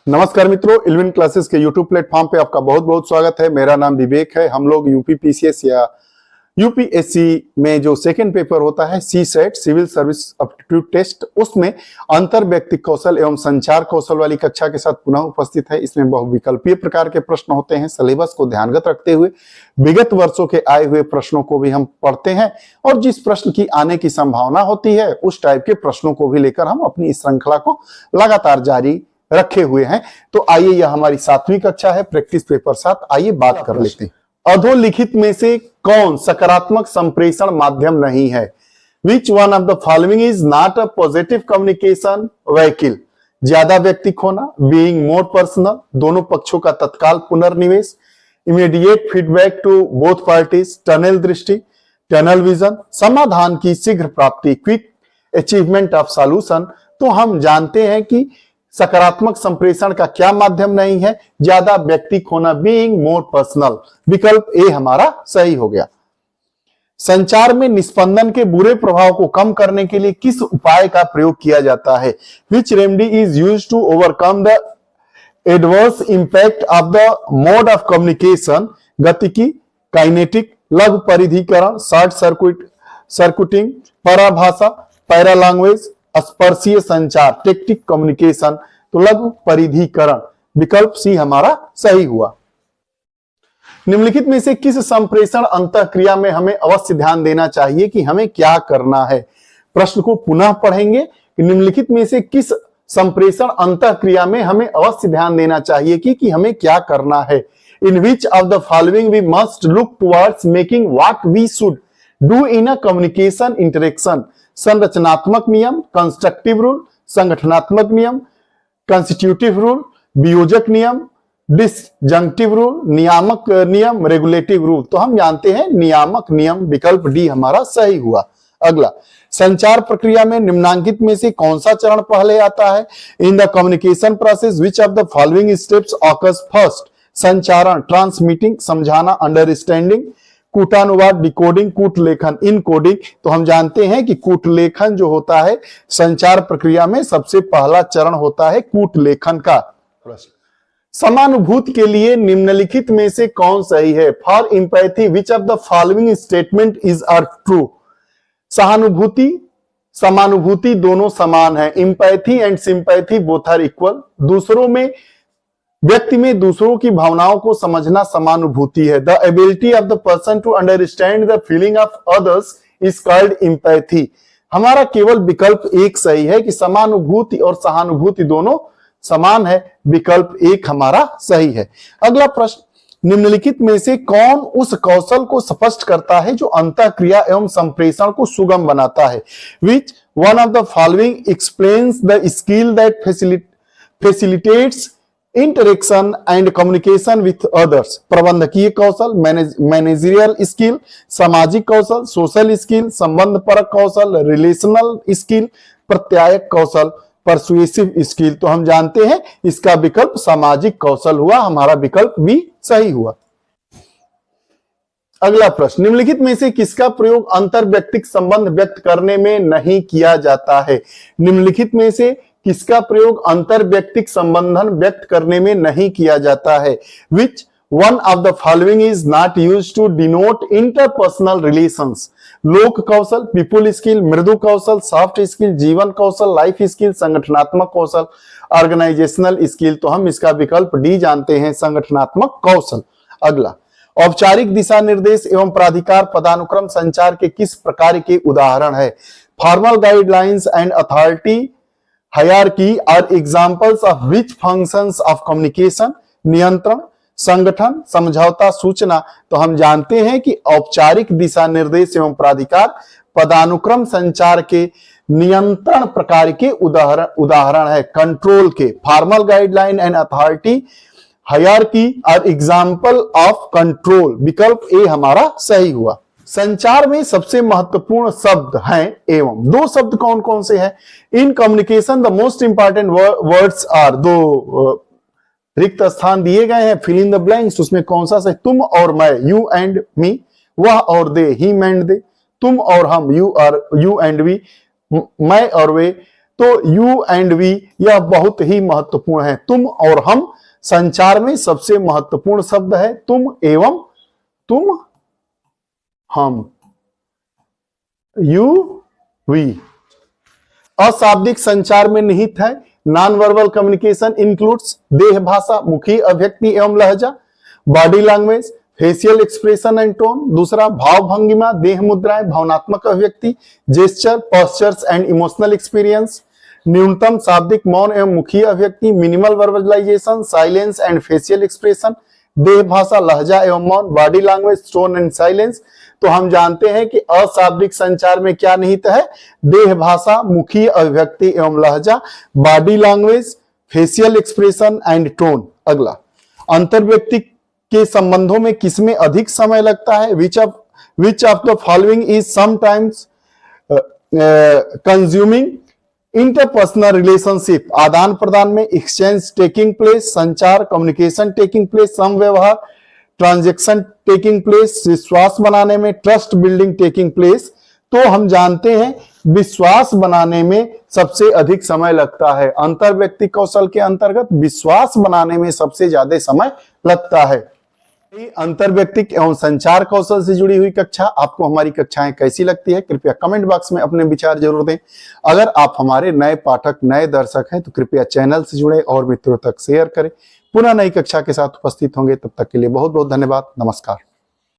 नमस्कार मित्रों, eleven classes के यूट्यूब प्लेटफॉर्म पे आपका बहुत बहुत स्वागत है। मेरा नाम विवेक है। हम लोग यूपीपीसीएस या यूपीएससी में जो सेकंड पेपर होता है C SAT civil service aptitude test, उसमें अंतर व्यक्तिक कौशल एवं संचार कौशल वाली कक्षा के साथ पुनः उपस्थित है। इसमें बहुविकल्पीय प्रकार के प्रश्न होते हैं। सिलेबस को ध्यानगत रखते हुए विगत वर्षों के आए हुए प्रश्नों को भी हम पढ़ते हैं और जिस प्रश्न की आने की संभावना होती है उस टाइप के प्रश्नों को भी लेकर हम अपनी इस श्रृंखला को लगातार जारी रखे हुए हैं। तो आइए, यह हमारी 7वीं कक्षा है, प्रैक्टिस पेपर 7। आइए बात कर लेते हैं। अधोलिखित में से कौन सकारात्मक संप्रेषण माध्यम नहीं है? Which one of the following is not a positive communication vehicle? ज्यादा व्यक्तिक होना, बीइंग मोर पर्सनल, दोनों पक्षों का तत्काल पुनर्निवेश, immediate feedback to both parties, tunnel दृष्टि, टनल विजन, समाधान की शीघ्र प्राप्ति, क्विक अचीवमेंट ऑफ सॉल्यूशन। तो हम जानते हैं कि सकारात्मक संप्रेषण का क्या माध्यम नहीं है? ज्यादा व्यक्तिक होना, बीइंग मोर पर्सनल। विकल्प ए हमारा सही हो गया। संचार में निस्पंदन के बुरे प्रभाव को कम करने के लिए किस उपाय का प्रयोग किया जाता है? Which remedy is used to overcome the adverse impact of the mode of communication? गतिकी, काइनेटिक, लघु परिधिकरण, शॉर्ट सर्किटिंग, पराभाषा, पैरा लैंग्वेज, स्पर्शीय संचार, टेक्टिक कम्युनिकेशन। तो लघु परिधिकरण, विकल्प सी हमारा सही हुआ। निम्नलिखित में से किस संप्रेषण अंतःक्रिया में हमें अवश्य ध्यान देना चाहिए कि हमें क्या करना है? प्रश्न को पुनः पढ़ेंगे कि निम्नलिखित में से किस संप्रेषण अंतःक्रिया में हमें अवश्य ध्यान देना चाहिए कि हमें क्या करना है? In which of the following we must look towards making what we should do in a communication interaction? संरचनात्मक नियम, कंस्ट्रक्टिव रूल, संगठनात्मक नियम, कंस्टिट्यूटिव रूल, वियोजक नियम, डिसजंक्टिव रूल, नियामक नियम, रेगुलेटिव रूल। तो हम जानते हैं नियामक नियम, विकल्प डी हमारा सही हुआ। अगला, संचार प्रक्रिया में निम्नांकित में से कौन सा चरण पहले आता है? In the communication process which of the following steps occurs first? संचारण, ट्रांसमिटिंग, समझाना, अंडरस्टैंडिंग, कूटानुवाद, डिकोडिंग, कूटलेखन, इनकोडिंग। तो हम जानते हैं कि कूटलेखन जो होता है संचार प्रक्रिया में सबसे पहला चरण होता है कूटलेखन का। समानुभूति के लिए निम्नलिखित में से कौन सही है? For empathy which of the following statement is are true? सहानुभूति, समानुभूति दोनों समान है। Empathy and sympathy both are equal. दूसरों में, व्यक्ति में दूसरों की भावनाओं को समझना समानुभूति है। The ability of the person to understand the feeling of others is called empathy. हमारा केवल विकल्प एक सही है कि समानुभूति और सहानुभूति दोनों समान है। विकल्प एक हमारा सही है। अगला प्रश्न, निम्नलिखित में से कौन उस कौशल को स्पष्ट करता है जो अंतःक्रिया एवं संप्रेषण को सुगम बनाता है? Which one of the following explains the skill that facilitates interaction and communication with others? प्रबंधकीय कौशल, मैनेजरियल स्किल, सामाजिक कौशल, सोशल स्किल, संबंध परक कौशल, रिलेशनल स्किल, प्रत्यायक कौशल, परसुएसिव स्किल। तो हम जानते हैं इसका विकल्प सामाजिक कौशल हुआ। हमारा विकल्प भी सही हुआ। अगला प्रश्न, निम्नलिखित में से किसका प्रयोग अंतर व्यक्तिक संबंध व्यक्त करने में नहीं किया जाता है? निम्नलिखित में से किसका प्रयोग अंतर व्यक्तिक संबंधन व्यक्त करने में नहीं किया जाता है? Which one of the following is not used to denote interpersonal relations? लोक कौशल, पीपुल स्किल, मृदु कौशल, सॉफ्ट स्किल, जीवन कौशल, लाइफ स्किल, संगठनात्मक कौशल, ऑर्गेनाइजेशनल स्किल। तो हम इसका विकल्प डी जानते हैं, संगठनात्मक कौशल। अगला, औपचारिक दिशा निर्देश एवं प्राधिकार पदानुक्रम संचार के किस प्रकार के उदाहरण है? Formal guidelines and authority hierarchy are examples of which functions of communication? नियंत्रण, संगठन, समझौता, सूचना। तो हम जानते हैं कि औपचारिक दिशा निर्देश एवं प्राधिकार पदानुक्रम संचार के नियंत्रण प्रकार के उदाहरण है, कंट्रोल के। Formal guideline and authority hierarchy are example of control. विकल्प ए हमारा सही हुआ। संचार में सबसे महत्वपूर्ण शब्द हैं एवं। दो शब्द कौन कौन से हैं? In communication the most important words are, दो रिक्त स्थान दिए गए हैं, फिल इन द ब्लैंक्स। उसमें कौन सा से? तुम और मैं, यू एंड मी, वह और दे, हिम एंड दे, तुम और हम, यू एंड वी, मैं और वे, तो यू एंड वी यह बहुत ही महत्वपूर्ण है। तुम और हम संचार में सबसे महत्वपूर्ण शब्द है तुम एवं तुम हम, यू वी। अशाब्दिक संचार में निहित है। नॉन वर्बल कम्युनिकेशन इंक्लूड्स देह भाषा, मुखी अभिव्यक्ति एवं लहजा, body language, facial expression and tone. दूसरा भाव भंगिमा, देह मुद्राएं, भावनात्मक अभिव्यक्ति, gesture, postures and emotional experience. न्यूनतम शाब्दिक मौन एवं मुखी अभिव्यक्ति, minimal verbalisation, silence and facial expression, देह भाषा, लहजा एवं मौन, body language, tone and silence. तो हम जानते हैं कि अशाब्दिक संचार में क्या निहित है? देह भाषा, मुखी अभिव्यक्ति एवं लहजा, body language, facial expression and tone. अगला, अंतर्व्यक्ति के संबंधों में किसमें अधिक समय लगता है? Which of the following is sometimes consuming interpersonal relationship. आदान प्रदान में एक्सचेंज टेकिंग प्लेस, संचार कम्युनिकेशन टेकिंग प्लेस, समव्यवहार ट्रांजैक्शन टेकिंग प्लेस, विश्वास बनाने में ट्रस्ट बिल्डिंग टेकिंग प्लेस। तो हम जानते हैं विश्वास बनाने में सबसे अधिक समय लगता है। अंतर्व्यक्ति कौशल के अंतर्गत विश्वास बनाने में सबसे ज्यादा समय लगता है। अंतर्व्यक्तिक एवं संचार कौशल से जुड़ी हुई कक्षा आपको हमारी कक्षाएं कैसी लगती है? कृपया कमेंट बॉक्स में अपने विचार जरूर दें। अगर आप हमारे नए पाठक, नए दर्शक हैं तो कृपया चैनल से जुड़े और मित्रों तक शेयर करें। पुनः नई कक्षा के साथ उपस्थित होंगे, तब तक के लिए बहुत बहुत धन्यवाद। नमस्कार।